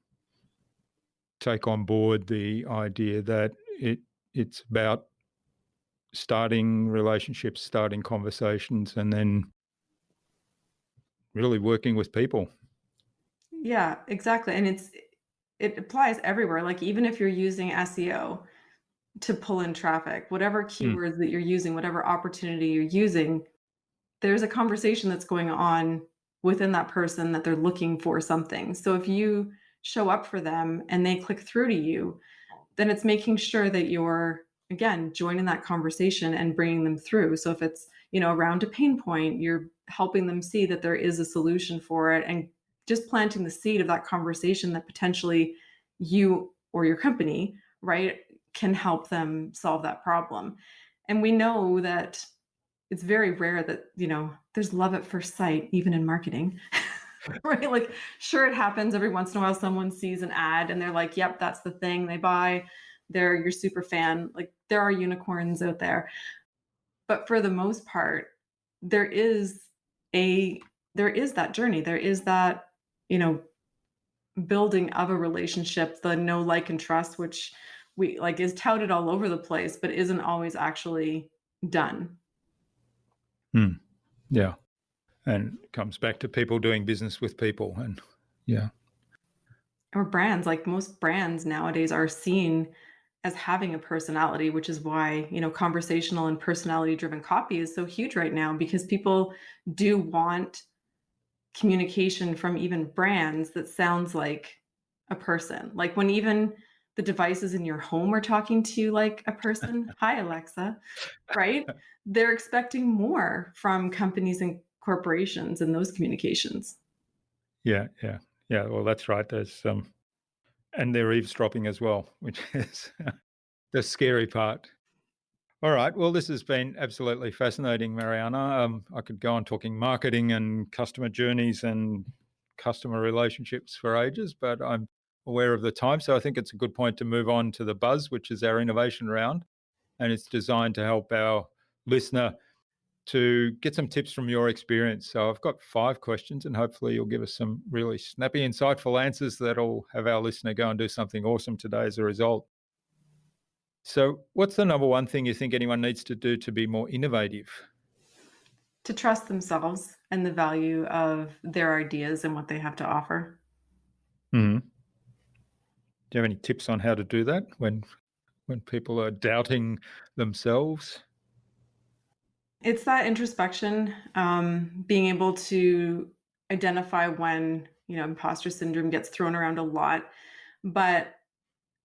take on board the idea that it's about starting relationships, starting conversations, and then really working with people. Yeah, exactly. And it applies everywhere. Like even if you're using SEO to pull in traffic, whatever Mm. keywords that you're using, whatever opportunity you're using, there's a conversation that's going on within that person that they're looking for something. So if you show up for them and they click through to you, then it's making sure that you're again joining that conversation and bringing them through. So if it's, around a pain point, you're helping them see that there is a solution for it, and just planting the seed of that conversation that potentially you or your company, right, can help them solve that problem. And we know that it's very rare that, there's love at first sight even in marketing. Right? Like, sure, it happens every once in a while. Someone sees an ad and they're like, yep, that's the thing. They buy, they're your super fan. Like, there are unicorns out there. But for the most part, there is a there is that journey. There is that, you know, building of a relationship, the know, like, and trust, which we like is touted all over the place, but isn't always actually done. Mm. Yeah. And it comes back to people doing business with people. And yeah. Or brands, like most brands nowadays are seen as having a personality, which is why, conversational and personality driven copy is so huge right now, because people do want communication from even brands that sounds like a person. Like when even the devices in your home are talking to you like a person. Hi, Alexa, right? They're expecting more from companies and corporations in those communications. Yeah. Yeah. Yeah. Well, that's right. And they're eavesdropping as well, which is the scary part. All right. Well, this has been absolutely fascinating, Mariana. I could go on talking marketing and customer journeys and customer relationships for ages, but I'm aware of the time. So I think it's a good point to move on to the buzz, which is our innovation round. And it's designed to help our listener to get some tips from your experience. So I've got 5 questions, and hopefully you'll give us some really snappy, insightful answers that'll have our listener go and do something awesome today as a result. So, what's the number one thing you think anyone needs to do to be more innovative? To trust themselves and the value of their ideas and what they have to offer. Mhm. Do you have any tips on how to do that when people are doubting themselves? It's that introspection, being able to identify when, imposter syndrome gets thrown around a lot, but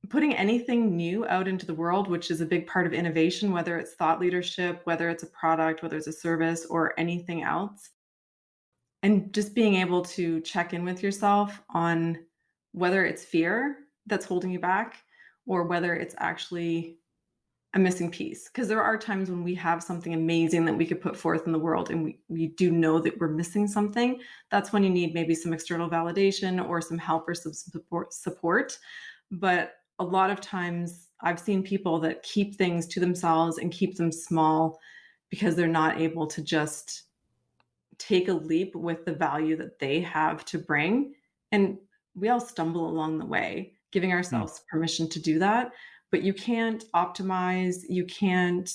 putting anything new out into the world, which is a big part of innovation, whether it's thought leadership, whether it's a product, whether it's a service, or anything else, and just being able to check in with yourself on whether it's fear that's holding you back or whether it's actually a missing piece. Because there are times when we have something amazing that we could put forth in the world and we do know that we're missing something. That's when you need maybe some external validation or some help or some support. But a lot of times I've seen people that keep things to themselves and keep them small because they're not able to just take a leap with the value that they have to bring. And we all stumble along the way, giving Mm. ourselves permission to do that. But you can't optimize, you can't,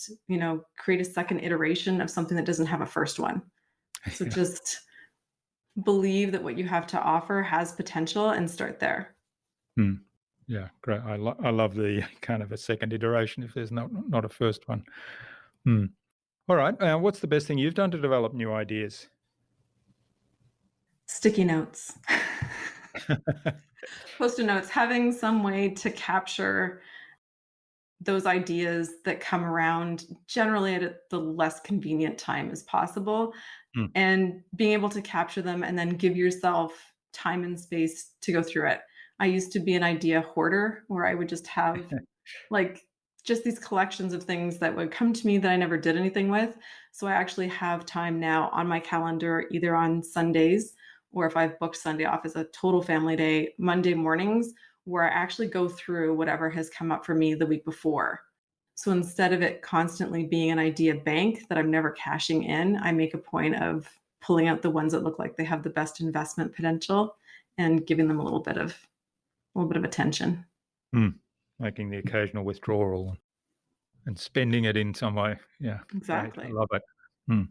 create a second iteration of something that doesn't have a first one. So Yeah. just believe that what you have to offer has potential and start there. Mm. Yeah, great. I love the kind of a second iteration if there's not a first one. Mm. All right. What's the best thing you've done to develop new ideas? Sticky notes. Post-it notes, having some way to capture those ideas that come around generally at the less convenient time as possible, Mm. and being able to capture them and then give yourself time and space to go through it. I used to be an idea hoarder where I would just have like just these collections of things that would come to me that I never did anything with. So I actually have time now on my calendar, either on Sundays or if I've booked Sunday off as a total family day, Monday mornings, where I actually go through whatever has come up for me the week before. So instead of it constantly being an idea bank that I'm never cashing in, I make a point of pulling out the ones that look like they have the best investment potential and giving them a little bit of attention. Mm. Making the occasional withdrawal and spending it in some way. Yeah, great. I Exactly. love it. Mm.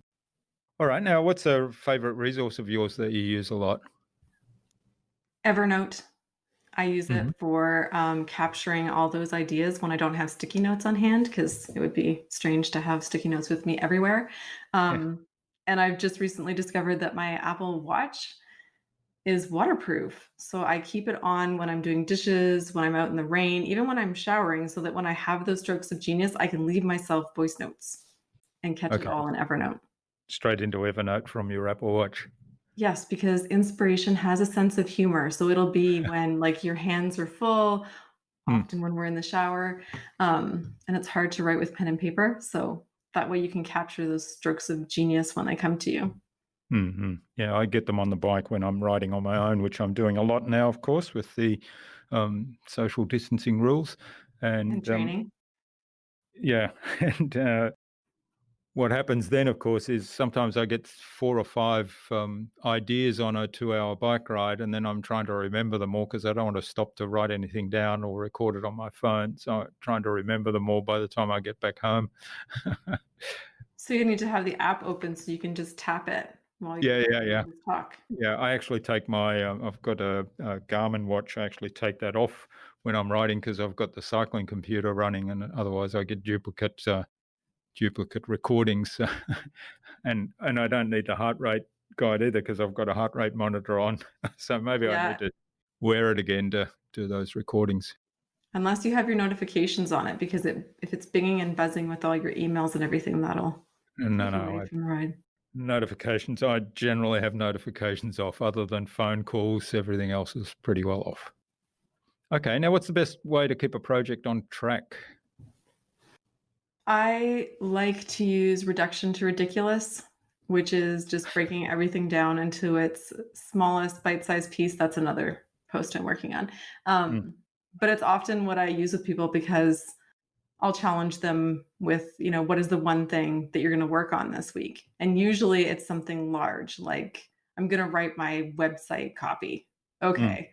All right. Now, what's a favorite resource of yours that you use a lot? Evernote. I use Mhm. it for capturing all those ideas when I don't have sticky notes on hand, because it would be strange to have sticky notes with me everywhere. Yeah. And I've just recently discovered that my Apple Watch is waterproof. So I keep it on when I'm doing dishes, when I'm out in the rain, even when I'm showering, so that when I have those strokes of genius, I can leave myself voice notes and catch it Okay. all in Evernote. Straight into Evernote from your Apple Watch. Yes, because inspiration has a sense of humor. So it'll be when like your hands are full, Mm. often when we're in the shower, and it's hard to write with pen and paper. So that way you can capture those strokes of genius when they come to you. Mhm. Yeah, I get them on the bike when I'm riding on my own, which I'm doing a lot now, of course, with the social distancing rules. And And training. yeah, and what happens then, of course, is sometimes I get 4 or 5 ideas on a 2-hour bike ride, and then I'm trying to remember them all because I don't want to stop to write anything down or record it on my phone. So I'm trying to remember them all by the time I get back home. So you need to have the app open so you can just tap it while Yeah, while yeah, yeah. you talk. Yeah, I actually take my, I've got a Garmin watch. I actually take that off when I'm riding because I've got the cycling computer running, and otherwise I get duplicate recordings. And I don't need the heart rate guide either because I've got a heart rate monitor on. So maybe I need Yeah, to wear it again to do those recordings. unless you have your notifications on it, because if it's binging and buzzing with all your emails and everything, that'll No, take you no, away from the ride. notifications. I generally have notifications off other than phone calls. Everything else is pretty well off. Okay, now what's the best way to keep a project on track? I like to use reduction to ridiculous, which is just breaking everything down into its smallest bite-sized piece. That's another post I'm working on. Mm, But it's often what I use with people because I'll challenge them with, what is the one thing that you're going to work on this week? And usually it's something large, like I'm going to write my website copy. mm, Okay,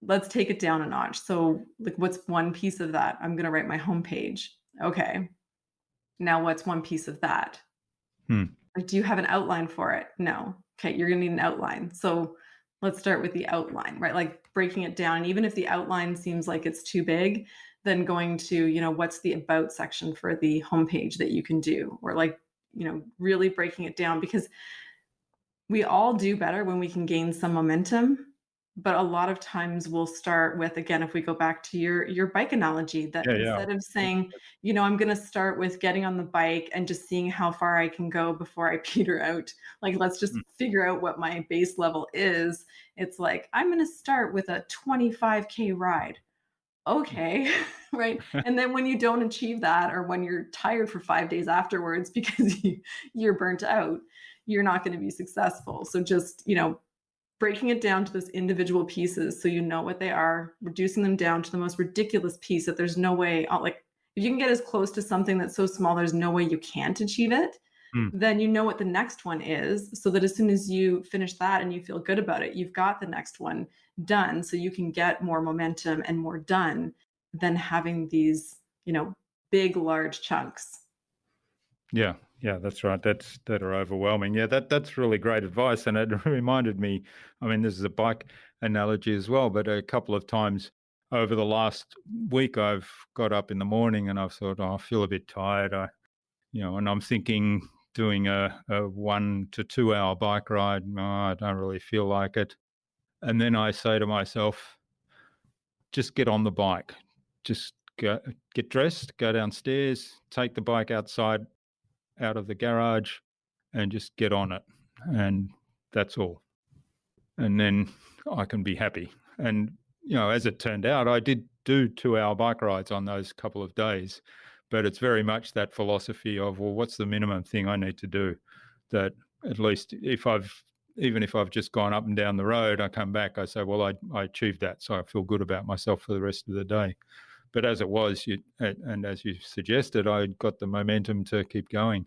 let's take it down a notch. So, like, what's one piece of that? I'm going to write my homepage. Okay, now what's one piece of that? mm. Like, do you have an outline for it? No. Okay, you're going to need an outline. So, let's start with the outline, right? Like breaking it down. And even if the outline seems like it's too big, then going to, what's the about section for the homepage that you can do? Or like, really breaking it down because we all do better when we can gain some momentum, but a lot of times we'll start with, again, if we go back to your bike analogy, that Yeah, yeah. instead of saying, I'm going to start with getting on the bike and just seeing how far I can go before I peter out, like let's just Mm, figure out what my base level is. It's like I'm going to start with a 25K ride. mm. Okay. Right? And then when you don't achieve that, or when you're tired for 5 days afterwards because you're burnt out, you're not going to be successful. So just, breaking it down to those individual pieces so you know what they are, reducing them down to the most ridiculous piece that there's no way, like if you can get as close to something that's so small there's no way you can't achieve it, Mm. then you know what the next one is, so that as soon as you finish that and you feel good about it, you've got the next one done, so you can get more momentum and more done than having these, big large chunks. Yeah, yeah, that's right. That are overwhelming. Yeah, that's really great advice, and it reminded me. I mean, this is a bike analogy as well, but a couple of times over the last week, I've got up in the morning and I've thought, oh, I feel a bit tired. And I'm thinking doing a 1 to 2 hour bike ride. No, I don't really feel like it. And then I say to myself, just get on the bike, just get dressed, go downstairs, take the bike outside out of the garage and just get on it. And that's all. And then I can be happy. And, as it turned out, I did do 2 hour bike rides on those couple of days. But it's very much that philosophy of, well, what's the minimum thing I need to do that at least even if I've just gone up and down the road, I come back, I say, well, I achieved that. So I feel good about myself for the rest of the day. But as it was, and as you suggested, I got the momentum to keep going.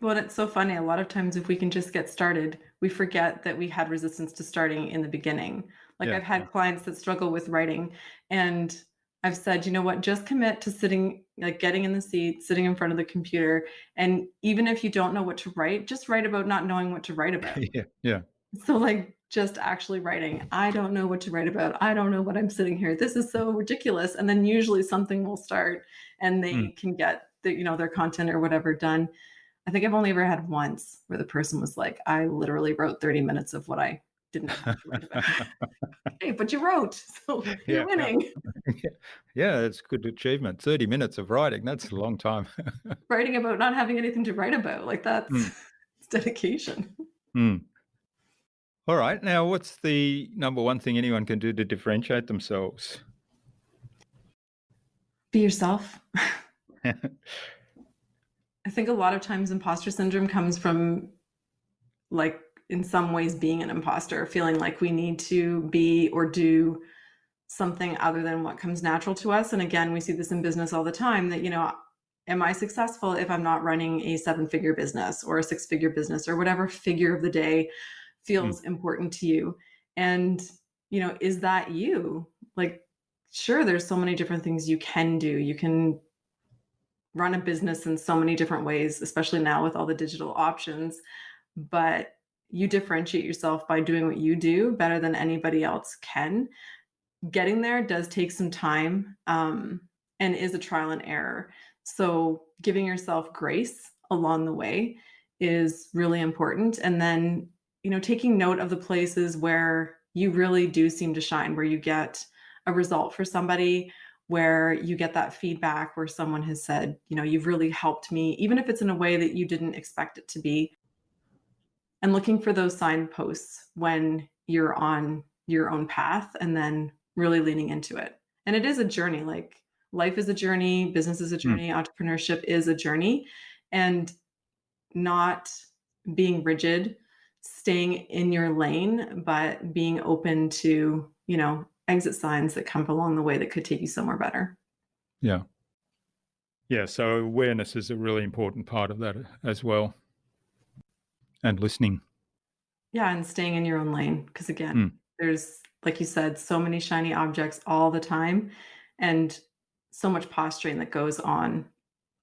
Well, and it's so funny. A lot of times, if we can just get started, we forget that we had resistance to starting in the beginning. Like, Yeah. I've had clients that struggle with writing, and I've said, you know what, just commit to sitting, like getting in the seat, sitting in front of the computer. And even if you don't know what to write, just write about not knowing what to write about. Yeah. Yeah. So, like, just actually writing, I don't know what to write about. I don't know what I'm sitting here. This is so ridiculous. And then usually something will start and Mm. they can get their content or whatever done. I think I've only ever had once where the person was like, I literally wrote 30 minutes of what I didn't know what to write about. Hey, but you wrote, so you're Yeah, yeah. winning. Yeah, yeah, it's good achievement. 30 minutes of writing, that's a long time. Writing about not having anything to write about, like that's Mm, it's dedication. mm. All right, now what's the number one thing anyone can do to differentiate themselves? Be yourself. I think a lot of times imposter syndrome comes from, like, in some ways being an imposter, feeling like we need to be or do something other than what comes natural to us. And again, we see this in business all the time that, am I successful if I'm not running a 7-figure business or a 6-figure business or whatever figure of the day Mm, feels important to you? And, is that you? Like, sure, there's so many different things you can do. You can run a business in so many different ways, especially now with all the digital options, but you differentiate yourself by doing what you do better than anybody else can. Getting there does take some time, and is a trial and error. So giving yourself grace along the way is really important. And then, taking note of the places where you really do seem to shine, where you get a result for somebody, where you get that feedback where someone has said, you've really helped me, even if it's in a way that you didn't expect it to be, and looking for those signposts when you're on your own path and then really leaning into it. And it is a journey. Like, life is a journey, business is a journey, entrepreneurship is a journey, and not being rigid, staying in your lane, but being open to, exit signs that come along the way that could take you somewhere better. Yeah. Yeah, so awareness is a really important part of that as well. And listening. Yeah, and staying in your own lane. Because again, there's, like you said, so many shiny objects all the time, and so much posturing that goes on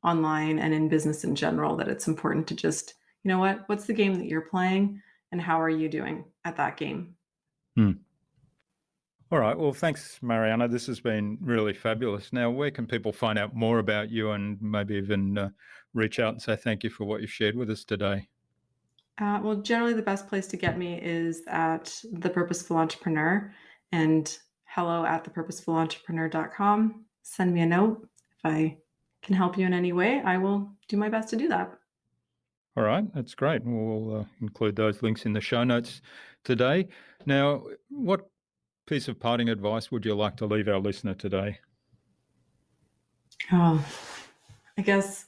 online and in business in general, that it's important to just, what's the game that you're playing and how are you doing at that game? All right. Well, thanks, Mariana. This has been really fabulous. Now, where can people find out more about you and maybe even reach out and say thank you for what you've shared with us today? Well, generally the best place to get me is at The Purposeful Entrepreneur, and hello@thepurposefulentrepreneur.com. Send me a note. If I can help you in any way, I will do my best to do that. All right. That's great. We'll include those links in the show notes today. Now, what piece of parting advice would you like to leave our listener today? Oh, I guess,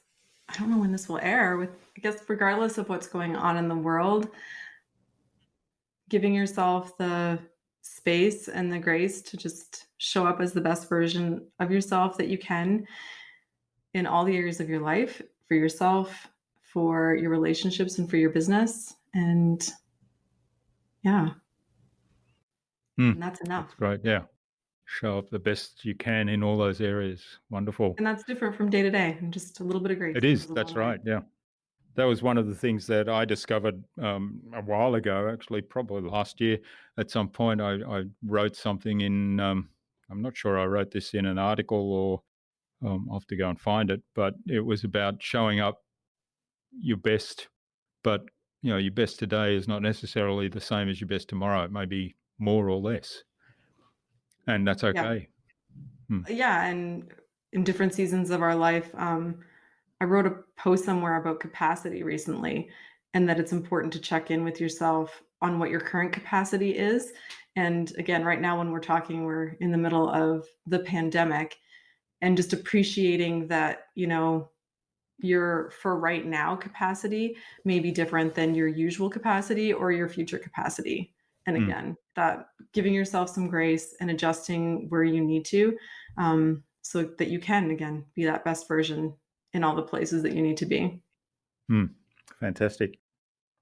I don't know when this will air. I guess regardless of what's going on in the world, giving yourself the space and the grace to just show up as the best version of yourself that you can in all the areas of your life, for yourself, for your relationships, and for your business. And yeah. And that's enough. That's great. Yeah. Show up the best you can in all those areas. Wonderful. And that's different from day to day. And just a little bit of grace. It is. That's right. Yeah. That was one of the things that I discovered a while ago, actually, probably last year. At some point, I wrote something in, I'm not sure I wrote this in an article or I'll have to go and find it, but it was about showing up your best. But, your best today is not necessarily the same as your best tomorrow. It may be more or less. And that's okay. Yeah. And in different seasons of our life, I wrote a post somewhere about capacity recently, and that it's important to check in with yourself on what your current capacity is. And again, right now when we're talking, we're in the middle of the pandemic, and just appreciating that, your for right now capacity may be different than your usual capacity or your future capacity. And again, that giving yourself some grace and adjusting where you need to, so that you can, again, be that best version in all the places that you need to be. Fantastic.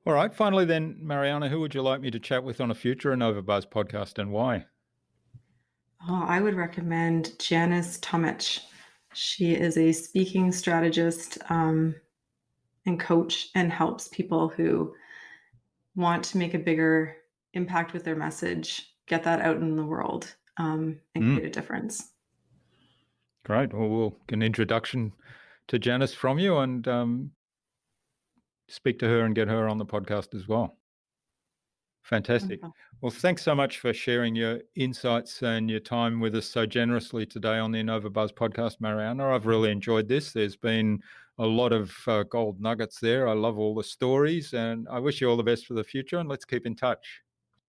All right. Finally then, Mariana, who would you like me to chat with on a future InnovaBuzz podcast, and why? Oh, I would recommend Janice Tomich. She is a speaking strategist and coach, and helps people who want to make a bigger impact with their message, get that out in the world, and create a difference. Great. Well, we'll get an introduction to Janice from you and speak to her and get her on the podcast as well. Fantastic. Wonderful. Well, thanks so much for sharing your insights and your time with us so generously today on the InnovaBuzz podcast, Mariana. I've really enjoyed this. There's been a lot of gold nuggets there. I love all the stories, and I wish you all the best for the future, and let's keep in touch.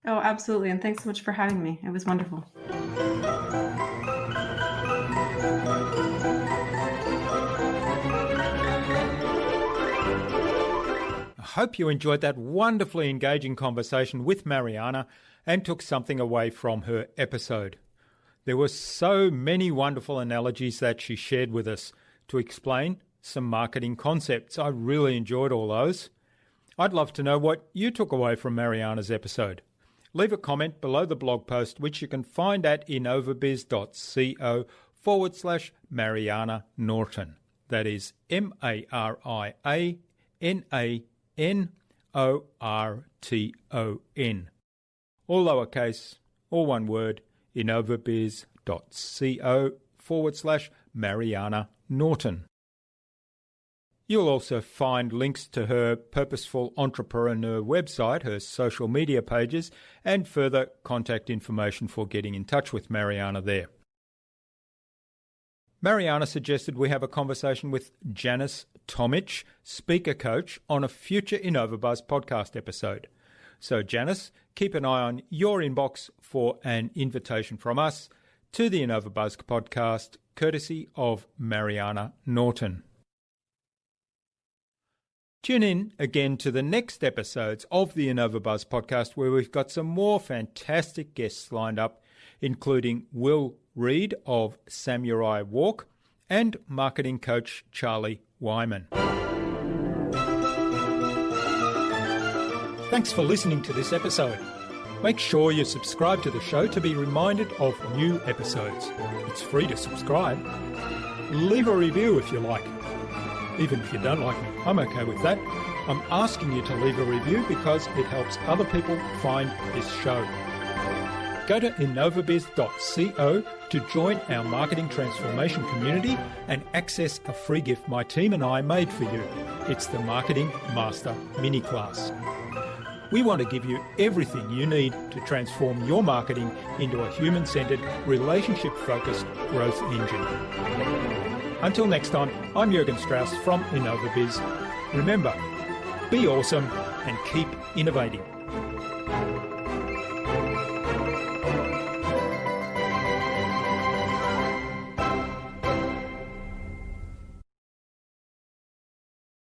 Oh, absolutely. And thanks so much for having me. It was wonderful. I hope you enjoyed that wonderfully engaging conversation with Mariana and took something away from her episode. There were so many wonderful analogies that she shared with us to explain some marketing concepts. I really enjoyed all those. I'd love to know what you took away from Mariana's episode. Leave a comment below the blog post, which you can find at innovabiz.co/Mariana Norton. That is MarianaNorton. All lowercase, all one word, innovabiz.co/Mariana Norton. You'll also find links to her Purposeful Entrepreneur website, her social media pages, and further contact information for getting in touch with Mariana there. Mariana suggested we have a conversation with Janice Tomich, speaker coach, on a future InnovaBuzz podcast episode. So Janice, keep an eye on your inbox for an invitation from us to the InnovaBuzz podcast courtesy of Mariana Norton. Tune in again to the next episodes of the InnovaBuzz podcast, where we've got some more fantastic guests lined up, including Will Reed of Samurai Walk and marketing coach Charlie Wyman. Thanks for listening to this episode. Make sure you subscribe to the show to be reminded of new episodes. It's free to subscribe. Leave a review if you like. Even if you don't like me, I'm okay with that. I'm asking you to leave a review because it helps other people find this show. Go to InnovaBuzz.co to join our marketing transformation community and access a free gift my team and I made for you. It's the Marketing Master Mini Class. We want to give you everything you need to transform your marketing into a human-centered, relationship-focused growth engine. Until next time, I'm Jürgen Strauss from InnovaBuzz. Remember, be awesome and keep innovating.